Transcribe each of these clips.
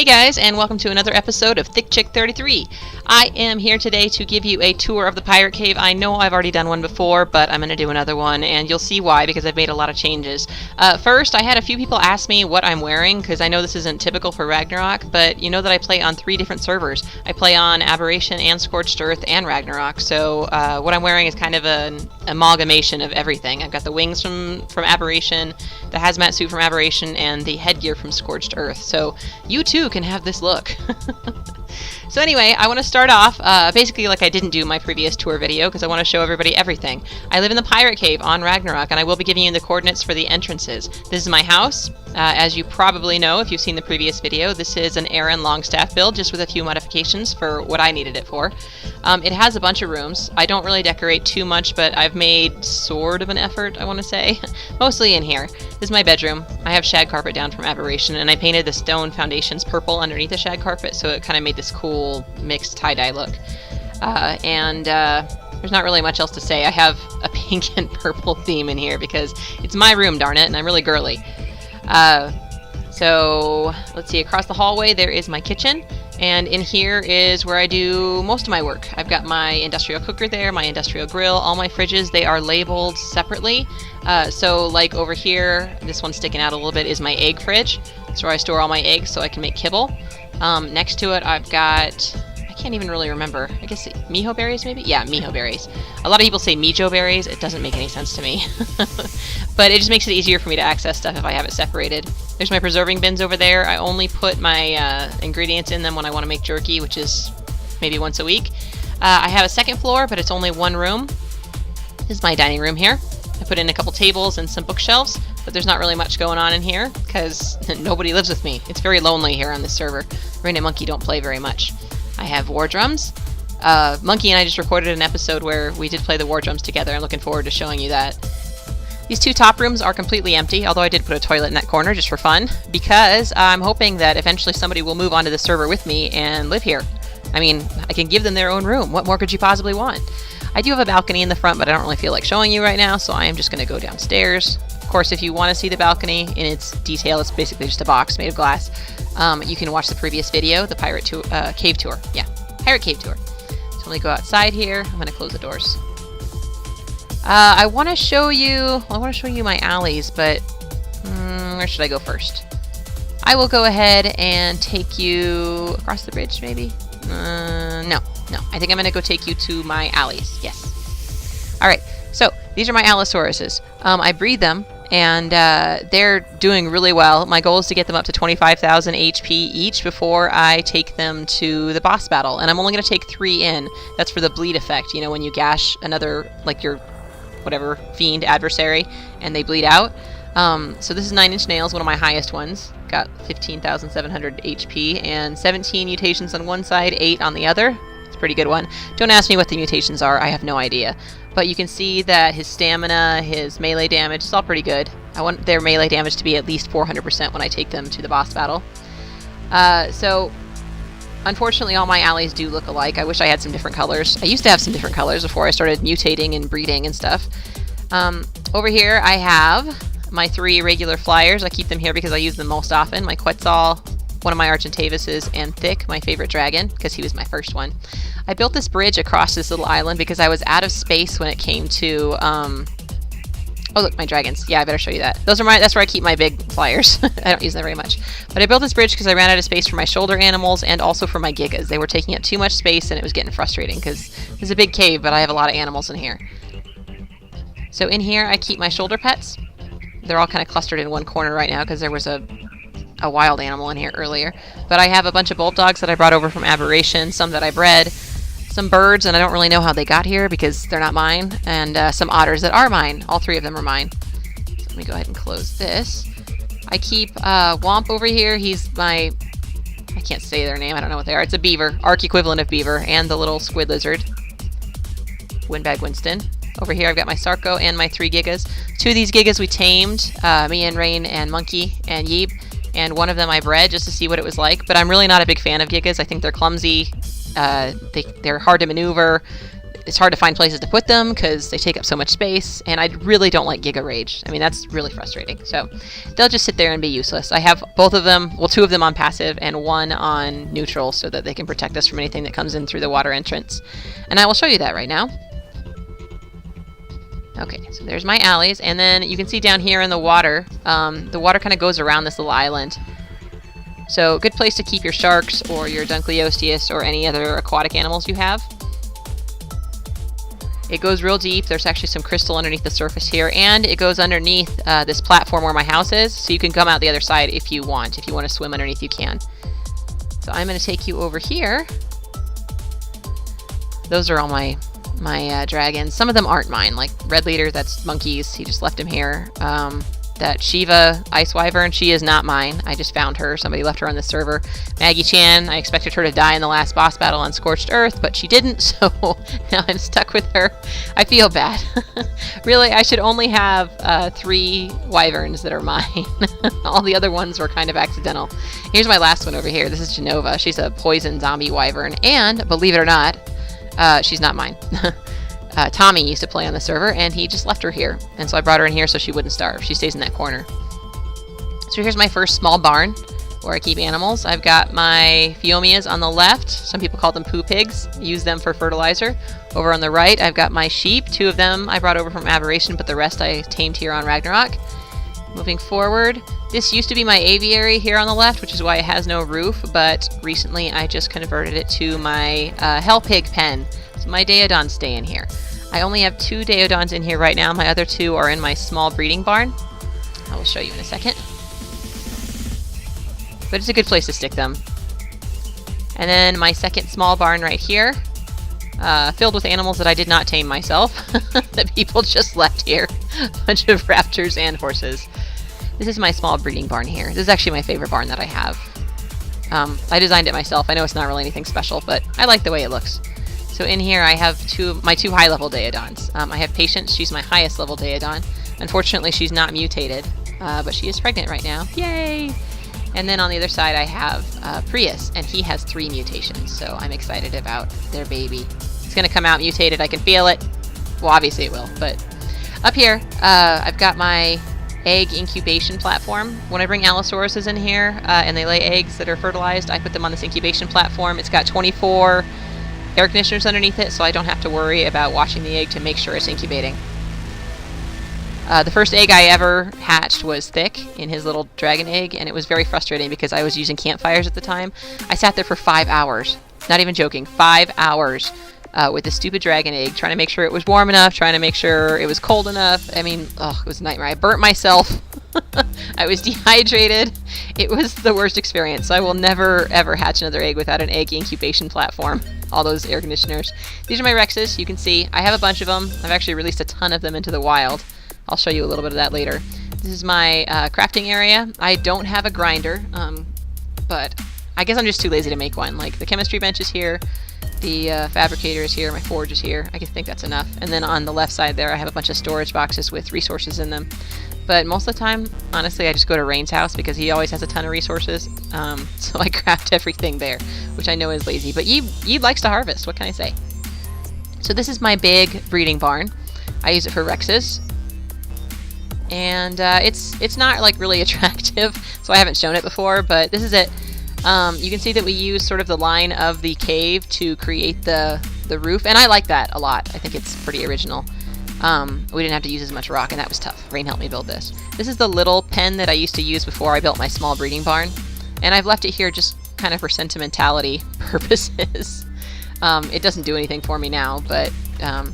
Hey guys, and welcome to another episode of Thick Chick 33. I am here today to give you a tour of the pirate cave. I know I've already done one before, but I'm going to do another one, and you'll see why, because I've made a lot of changes. First, I had a few people ask me what I'm wearing, because I know this isn't typical for Ragnarok, but you know that I play on 3 different servers. I play on Aberration and Scorched Earth and Ragnarok, so what I'm wearing is kind of an amalgamation of everything. I've got the wings from Aberration, the hazmat suit from Aberration, and the headgear from Scorched Earth, so you too can have this look. So anyway, I want to start off basically like I didn't do in my previous tour video, because I want to show everybody everything. I live in the pirate cave on Ragnarok, and I will be giving you the coordinates for the entrances. This is my house. As you probably know if you've seen the previous video, this is an Aaron Longstaff build, just with a few modifications for what I needed it for. It has a bunch of rooms. I don't really decorate too much, but I've made sort of an effort, I want to say. Mostly in here. This is my bedroom. I have shag carpet down from Aberration, and I painted the stone foundations purple underneath the shag carpet, so it kind of made this cool mixed tie-dye look. There's not really much else to say. I have a pink and purple theme in here because it's my room, darn it, and I'm really girly. So let's see, across the hallway there is my kitchen, and in here is where I do most of my work. I've got my industrial cooker there, my industrial grill, all my fridges. They are labeled separately. So like over here, this one sticking out a little bit, is my egg fridge. That's where I store all my eggs so I can make kibble. Next to it I've got, I can't even really remember, I guess miho berries maybe? Yeah, miho berries. A lot of people say mijo berries. It doesn't make any sense to me. But it just makes it easier for me to access stuff if I have it separated. There's my preserving bins over there. I only put my ingredients in them when I want to make jerky, which is maybe once a week. I have a second floor, but it's only one room. This is my dining room here. I put in a couple tables and some bookshelves, but there's not really much going on in here because nobody lives with me. It's very lonely here on this server. Rain and Monkey don't play very much. I have war drums. Monkey and I just recorded an episode where we did play the war drums together. I'm looking forward to showing you that. These 2 top rooms are completely empty, although I did put a toilet in that corner just for fun, because I'm hoping that eventually somebody will move onto the server with me and live here. I mean, I can give them their own room. What more could you possibly want? I do have a balcony in the front, but I don't really feel like showing you right now, so I am just going to go downstairs. Of course, if you want to see the balcony in its detail, it's basically just a box made of glass. You can watch the previous video, the pirate cave tour. Yeah, pirate cave tour. So let me go outside here. I'm going to close the doors. I want to show you my alleys, but where should I go first? I will go ahead and take you across the bridge, maybe? No. I think I'm going to go take you to my alleys. Yes. Alright, so these are my Allosauruses. I breed them, and they're doing really well. My goal is to get them up to 25,000 HP each before I take them to the boss battle, and I'm only going to take 3 in. That's for the bleed effect, you know, when you gash another, like your whatever fiend adversary, and they bleed out. So this is 9 Inch Nails, one of my highest ones. Got 15,700 HP and 17 mutations on one side, 8 on the other. It's a pretty good one. Don't ask me what the mutations are, I have no idea. But you can see that his stamina, his melee damage, is all pretty good. I want their melee damage to be at least 400% when I take them to the boss battle. So unfortunately all my allies do look alike. I wish I had some different colors. I used to have some different colors before I started mutating and breeding and stuff. Over here I have my 3 regular flyers. I keep them here because I use them most often. My Quetzal, one of my Argentavises, and Thick, my favorite dragon, because he was my first one. I built this bridge across this little island because I was out of space when it came to oh look, my dragons. Yeah, I better show you that. That's where I keep my big flyers. I don't use them very much. But I built this bridge because I ran out of space for my shoulder animals and also for my gigas. They were taking up too much space and it was getting frustrating because it's a big cave, but I have a lot of animals in here. So in here I keep my shoulder pets. They're all kind of clustered in one corner right now because there was a wild animal in here earlier. But I have a bunch of bulb dogs that I brought over from Aberration, some that I bred, some birds, and I don't really know how they got here because they're not mine, and some otters that are mine. All 3 of them are mine. So let me go ahead and close this. I keep Womp over here. He's my, I can't say their name, I don't know what they are. It's a beaver, ARK equivalent of beaver, and the little squid lizard, Windbag Winston. Over here I've got my Sarko and my 3 gigas. 2 of these gigas we tamed, me and Rain and Monkey and Yeep, and one of them I bred just to see what it was like, but I'm really not a big fan of gigas. I think they're clumsy, they're hard to maneuver. it's hard to find places to put them because they take up so much space, and I really don't like Giga Rage. I mean, that's really frustrating. So they'll just sit there and be useless. I have both of them, well, 2 of them on passive and 1 on neutral so that they can protect us from anything that comes in through the water entrance. And I will show you that right now. Okay, so there's my alleys, and then you can see down here in the water kind of goes around this little island. So, good place to keep your sharks or your Dunkleosteus or any other aquatic animals you have. It goes real deep. There's actually some crystal underneath the surface here, and it goes underneath this platform where my house is, so you can come out the other side if you want. If you want to swim underneath, you can. So I'm going to take you over here. Those are all my dragons. Some of them aren't mine, like Red Leader, that's Monkey's. He just left him here. That Shiva Ice Wyvern, she is not mine. I just found her. Somebody left her on the server. Maggie-chan, I expected her to die in the last boss battle on Scorched Earth, but she didn't, so now I'm stuck with her. I feel bad. Really, I should only have 3 wyverns that are mine. All the other ones were kind of accidental. Here's my last one over here. This is Genova. She's a poison zombie wyvern, and believe it or not, she's not mine. Tommy used to play on the server, and he just left her here. And so I brought her in here so she wouldn't starve. She stays in that corner. So here's my first small barn where I keep animals. I've got my Phiomias on the left. Some people call them poo pigs. I use them for fertilizer. Over on the right, I've got my sheep. 2 of them I brought over from Aberration, but the rest I tamed here on Ragnarok. Moving forward, this used to be my aviary here on the left, which is why it has no roof, but recently I just converted it to my hell pig pen. So my Daeodons stay in here. I only have 2 Daeodons in here right now. My other 2 are in my small breeding barn. I will show you in a second. But it's a good place to stick them. And then my second small barn right here, filled with animals that I did not tame myself, that people just left here. A bunch of raptors and horses. This is my small breeding barn here. This is actually my favorite barn that I have. I designed it myself. I know it's not really anything special, but I like the way it looks. So in here I have my 2 high-level Daeodons. I have Patience. She's my highest level Daeodon. Unfortunately, she's not mutated, but she is pregnant right now. Yay! And then on the other side I have Prius, and he has 3 mutations, so I'm excited about their baby. It's going to come out mutated. I can feel it. Well, obviously it will, but up here I've got my egg incubation platform. When I bring Allosauruses in here and they lay eggs that are fertilized, I put them on this incubation platform. It's got 24 air conditioners underneath it, so I don't have to worry about washing the egg to make sure it's incubating. The first egg I ever hatched was Thick in his little dragon egg, and it was very frustrating because I was using campfires at the time. I sat there for 5 hours. Not even joking, 5 hours with this stupid dragon egg, trying to make sure it was warm enough, trying to make sure it was cold enough. I mean, oh, it was a nightmare. I burnt myself. I was dehydrated. It was the worst experience. So I will never, ever hatch another egg without an egg incubation platform. All those air conditioners. These are my Rexes. You can see I have a bunch of them. I've actually released a ton of them into the wild. I'll show you a little bit of that later. This is my crafting area. I don't have a grinder, but I guess I'm just too lazy to make one. Like, the chemistry bench is here. The fabricator is here. My forge is here. I think that's enough. And then on the left side there, I have a bunch of storage boxes with resources in them. But most of the time, honestly, I just go to Rain's house because he always has a ton of resources. So I craft everything there, which I know is lazy. But Yi likes to harvest. What can I say? So this is my big breeding barn. I use it for Rexes. And it's not like really attractive, so I haven't shown it before, but this is it. You can see that we use sort of the line of the cave to create the roof, and I like that a lot. I think it's pretty original. We didn't have to use as much rock, and that was tough. Rain helped me build this. This is the little pen that I used to use before I built my small breeding barn, and I've left it here just kind of for sentimentality purposes. It doesn't do anything for me now, but I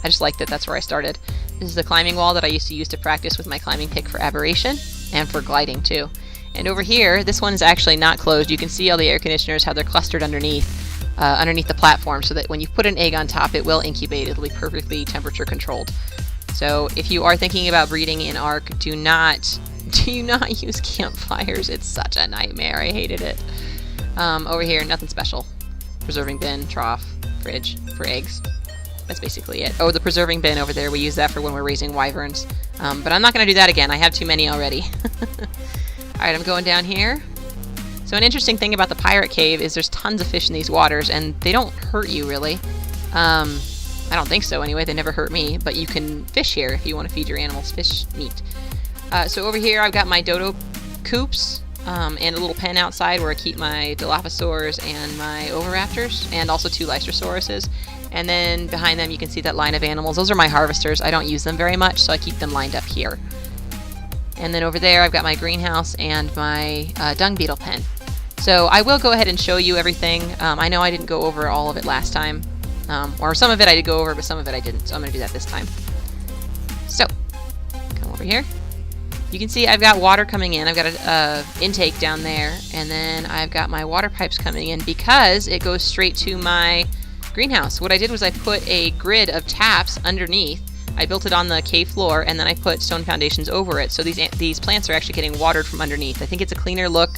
just liked it. That's where I started. This is the climbing wall that I used to use to practice with my climbing pick for Aberration, and for gliding too. And over here, this one's actually not closed. You can see all the air conditioners, how they're clustered underneath the platform, so that when you put an egg on top, it will incubate. It'll be perfectly temperature controlled. So if you are thinking about breeding in ARK, do not use campfires. It's such a nightmare. I hated it. Over here, nothing special. Preserving bin, trough, fridge for eggs. That's basically it. Oh, the preserving bin over there, we use that for when we're raising wyverns. But I'm not going to do that again. I have too many already. Alright, I'm going down here. So an interesting thing about the pirate cave is there's tons of fish in these waters, and they don't hurt you, really. I don't think so anyway, they never hurt me, but you can fish here if you want to feed your animals fish meat. So over here I've got my dodo coops, and a little pen outside where I keep my Dilophosaurs and my Oviraptors, and also 2 Lysosauruses. And then behind them you can see that line of animals. Those are my harvesters. I don't use them very much, so I keep them lined up here. And then over there I've got my greenhouse and my dung beetle pen. So I will go ahead and show you everything. I know I didn't go over all of it last time. Or some of it I did go over, but some of it I didn't, so I'm going to do that this time. So, come over here. You can see I've got water coming in. I've got an intake down there, and then I've got my water pipes coming in because it goes straight to my greenhouse. What I did was I put a grid of taps underneath. I built it on the cave floor, and then I put stone foundations over it, so these plants are actually getting watered from underneath. I think it's a cleaner look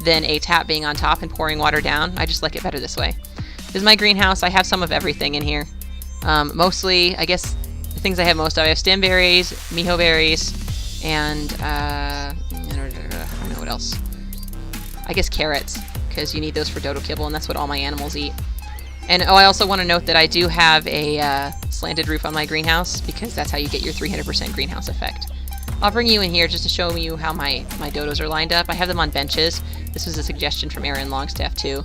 than a tap being on top and pouring water down. I just like it better this way. This is my greenhouse. I have some of everything in here. Mostly, I guess, the things I have most of. I have stemberries, miho berries, and I don't know what else. I guess carrots, because you need those for dodo kibble, and that's what all my animals eat. And I also want to note that I do have a slanted roof on my greenhouse, because that's how you get your 300% greenhouse effect. I'll bring you in here just to show you how my dodos are lined up. I have them on benches. This was a suggestion from Aaron Longstaff too.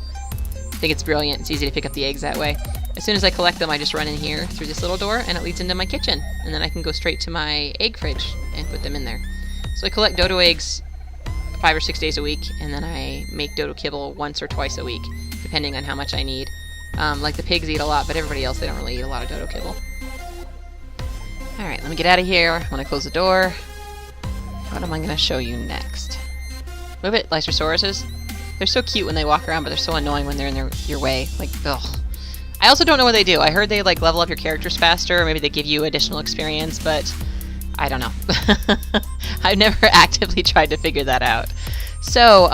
I think it's brilliant. It's easy to pick up the eggs that way. As soon as I collect them, I just run in here through this little door, and it leads into my kitchen. And then I can go straight to my egg fridge and put them in there. So I collect dodo eggs 5 or 6 days a week, and then I make dodo kibble once or twice a week, depending on how much I need. Like the pigs eat a lot, but everybody else, they don't really eat a lot of dodo kibble. Alright, let me get out of here. When I close the door, what am I going to show you next? Move it, Lysosauruses. They're so cute when they walk around, but they're so annoying when they're in your way. Like, ugh. I also don't know what they do. I heard they like level up your characters faster, or maybe they give you additional experience, but I don't know. I've never actively tried to figure that out. So,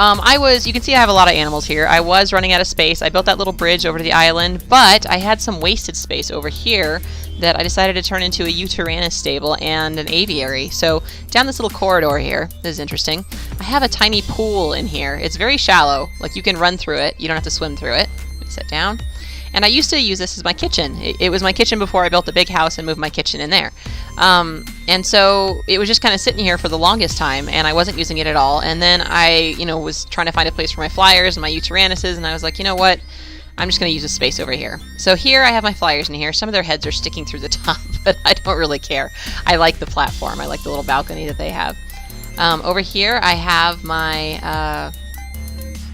you can see I have a lot of animals here. I was running out of space. I built that little bridge over to the island, but I had some wasted space over here that I decided to turn into a Uteranus stable and an aviary. So, down this little corridor here, this is interesting, I have a tiny pool in here. It's very shallow. Like, you can run through it. You don't have to swim through it. Let me sit down. And I used to use this as my kitchen. It was my kitchen before I built the big house and moved my kitchen in there. And so it was just kind of sitting here for the longest time, and I wasn't using it at all. And then I, was trying to find a place for my flyers and my Uteranuses, and I was like, you know what? I'm just going to use this space over here. So here I have my flyers in here. Some of their heads are sticking through the top, but I don't really care. I like the platform. I like the little balcony that they have. Over here I have my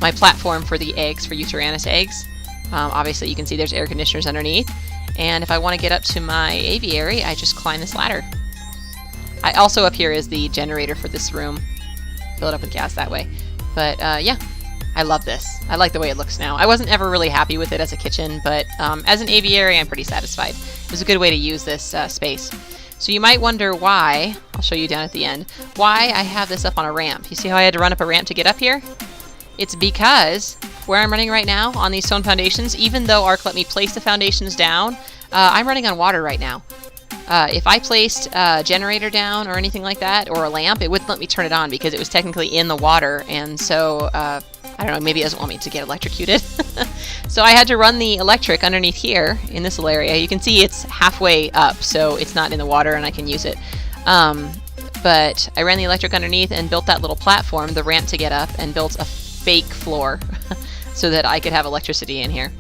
my platform for the eggs, for Uteranus eggs. Obviously you can see there's air conditioners underneath, and if I want to get up to my aviary, I just climb this ladder. Also up here is the generator for this room. Fill it up with gas that way. But yeah, I love this. I like the way it looks now. I wasn't ever really happy with it as a kitchen, but as an aviary I'm pretty satisfied. It was a good way to use this space. So you might wonder why, I'll show you down at the end, why I have this up on a ramp. You see how I had to run up a ramp to get up here? It's because where I'm running right now on these stone foundations, even though ARK let me place the foundations down, I'm running on water right now. If I placed a generator down or anything like that, or a lamp, it wouldn't let me turn it on because it was technically in the water, and so, I don't know, maybe it doesn't want me to get electrocuted. So I had to run the electric underneath here in this little area. You can see it's halfway up, so it's not in the water and I can use it. But I ran the electric underneath and built that little platform, the ramp to get up, and built a fake floor so that I could have electricity in here.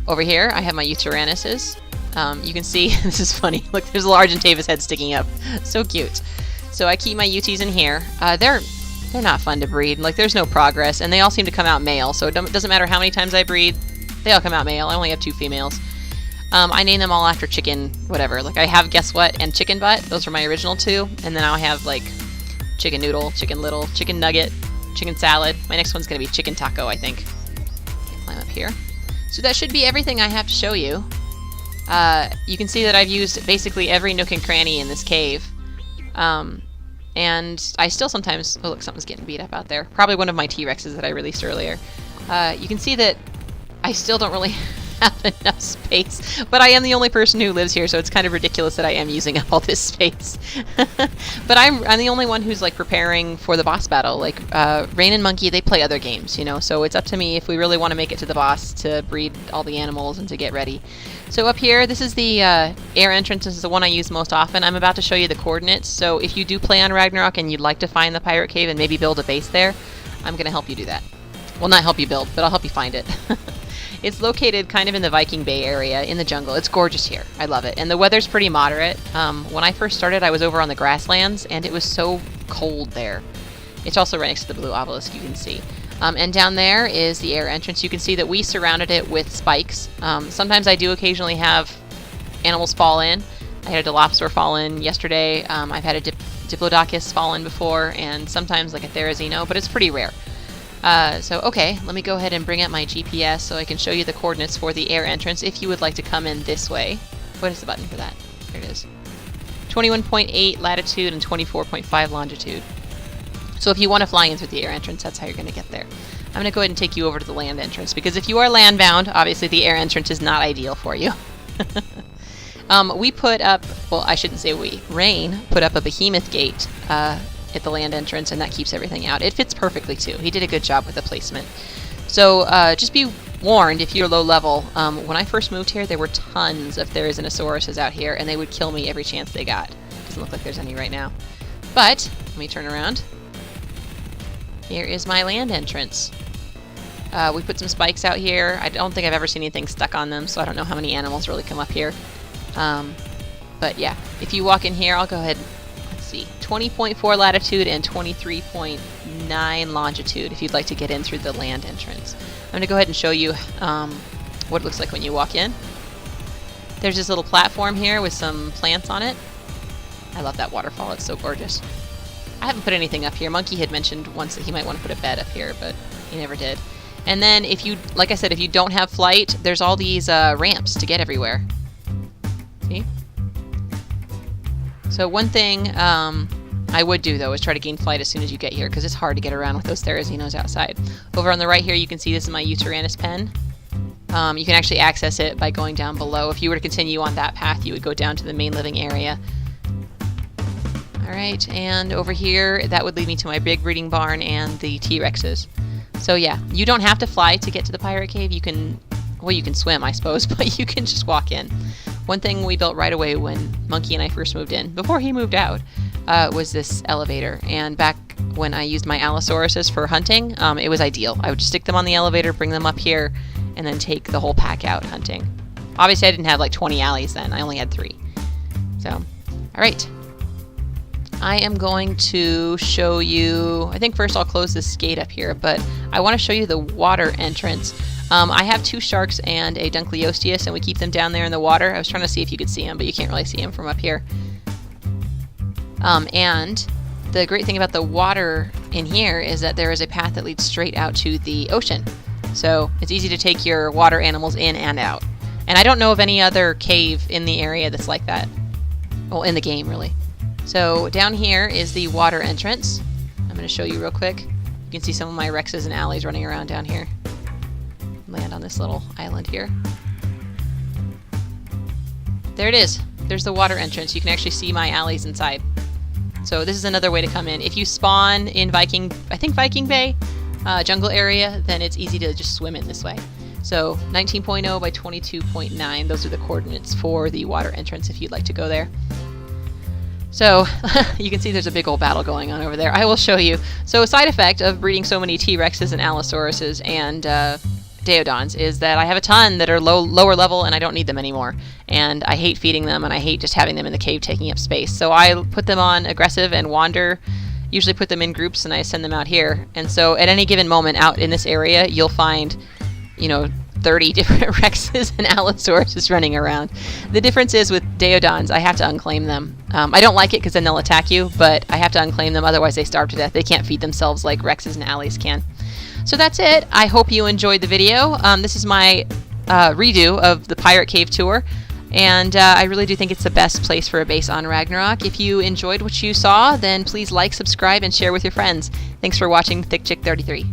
Over here I have my Uteranuses. You can see, this is funny, look, there's a large Argentavis head sticking up. So cute. So I keep my Uts in here. They're not fun to breed. Like, there's no progress, and they all seem to come out male, so it doesn't matter how many times I breed, they all come out male. I only have 2 females. I name them all after chicken whatever. Like, I have Guess What and Chicken Butt. Those are my original 2. And then I have, like, Chicken Noodle, Chicken Little, Chicken Nugget, Chicken Salad. My next one's going to be Chicken Taco, I think. Climb up here. So that should be everything I have to show you. You can see that I've used basically every nook and cranny in this cave. And I still sometimes... Oh, look, something's getting beat up out there. Probably one of my T-Rexes that I released earlier. You can see that I still don't really have enough space. But I am the only person who lives here, so it's kind of ridiculous that I am using up all this space. But I'm the only one who's like preparing for the boss battle. Like Rain and Monkey, they play other games, you know, so it's up to me if we really want to make it to the boss to breed all the animals and to get ready. So up here, this is the air entrance. This is the one I use most often. I'm about to show you the coordinates, so if you do play on Ragnarok and you'd like to find the pirate cave and maybe build a base there, I'm going to help you do that. Well, not help you build, but I'll help you find it. It's located kind of in the Viking Bay area in the jungle. It's gorgeous here. I love it. And the weather's pretty moderate. When I first started, I was over on the grasslands, and it was so cold there. It's also right next to the blue obelisk, you can see. And down there is the air entrance. You can see that we surrounded it with spikes. Sometimes I do occasionally have animals fall in. I had a Dilophosaur fall in yesterday. I've had a Diplodocus fall in before, and sometimes like a Therizino, but it's pretty rare. So, okay, let me go ahead and bring up my GPS so I can show you the coordinates for the air entrance if you would like to come in this way. What is the button for that? There it is. 21.8 latitude and 24.5 longitude. So if you want to fly in through the air entrance, that's how you're going to get there. I'm going to go ahead and take you over to the land entrance, because if you are land bound, obviously the air entrance is not ideal for you. We put up, well, I shouldn't say we, Rain put up a behemoth gate at the land entrance, and that keeps everything out. It fits perfectly too. He did a good job with the placement. So just be warned if you're low level. When I first moved here, there were tons of Therizinosaurus out here, and they would kill me every chance they got. Doesn't look like there's any right now. But let me turn around. Here is my land entrance. We put some spikes out here. I don't think I've ever seen anything stuck on them, so I don't know how many animals really come up here. But yeah, if you walk in here, I'll go ahead. 20.4 latitude and 23.9 longitude if you'd like to get in through the land entrance. I'm going to go ahead and show you what it looks like when you walk in. There's this little platform here with some plants on it. I love that waterfall. It's so gorgeous. I haven't put anything up here. Monkey had mentioned once that he might want to put a bed up here, but he never did. And then if you, like I said, if you don't have flight, there's all these ramps to get everywhere. See? So one thing I would do, though, is try to gain flight as soon as you get here, because it's hard to get around with those Therizinos outside. Over on the right here, you can see this is my Utyrannus pen. You can actually access it by going down below. If you were to continue on that path, you would go down to the main living area. Alright, and over here, that would lead me to my big breeding barn and the T-Rexes. So yeah, you don't have to fly to get to the pirate cave. You can, well, you can swim, I suppose, but you can just walk in. One thing we built right away when Monkey and I first moved in, before he moved out, was this elevator. And back when I used my Allosauruses for hunting, it was ideal. I would just stick them on the elevator, bring them up here, and then take the whole pack out hunting. Obviously, I didn't have like 20 alleys then. I only had 3. So, all right. I am going to show you, I think first I'll close this gate up here, but I want to show you the water entrance. I have 2 sharks and a Dunkleosteus, and we keep them down there in the water. I was trying to see if you could see them, but you can't really see them from up here. And the great thing about the water in here is that there is a path that leads straight out to the ocean. So it's easy to take your water animals in and out. And I don't know of any other cave in the area that's like that. Well, in the game, really. So down here is the water entrance. I'm going to show you real quick. You can see some of my Rexes and Alleys running around down here. Land on this little island here. There it is. There's the water entrance. You can actually see my alleys inside. So this is another way to come in. If you spawn in Viking Bay, jungle area, then it's easy to just swim in this way. So 19.0 by 22.9, those are the coordinates for the water entrance if you'd like to go there. So you can see there's a big old battle going on over there. I will show you. So a side effect of breeding so many T-Rexes and Allosauruses and Deodons is that I have a ton that are lower level and I don't need them anymore. And I hate feeding them, and I hate just having them in the cave taking up space. So I put them on aggressive and wander, usually put them in groups, and I send them out here. And so at any given moment out in this area, you'll find, 30 different Rexes and Allosauruses running around. The difference is with Deodons, I have to unclaim them. I don't like it because then they'll attack you, but I have to unclaim them, otherwise they starve to death. They can't feed themselves like Rexes and Alleys can. So that's it. I hope you enjoyed the video. This is my redo of the Pirate Cave tour, and I really do think it's the best place for a base on Ragnarok. If you enjoyed what you saw, then please like, subscribe, and share with your friends. Thanks for watching Thick Chick 33.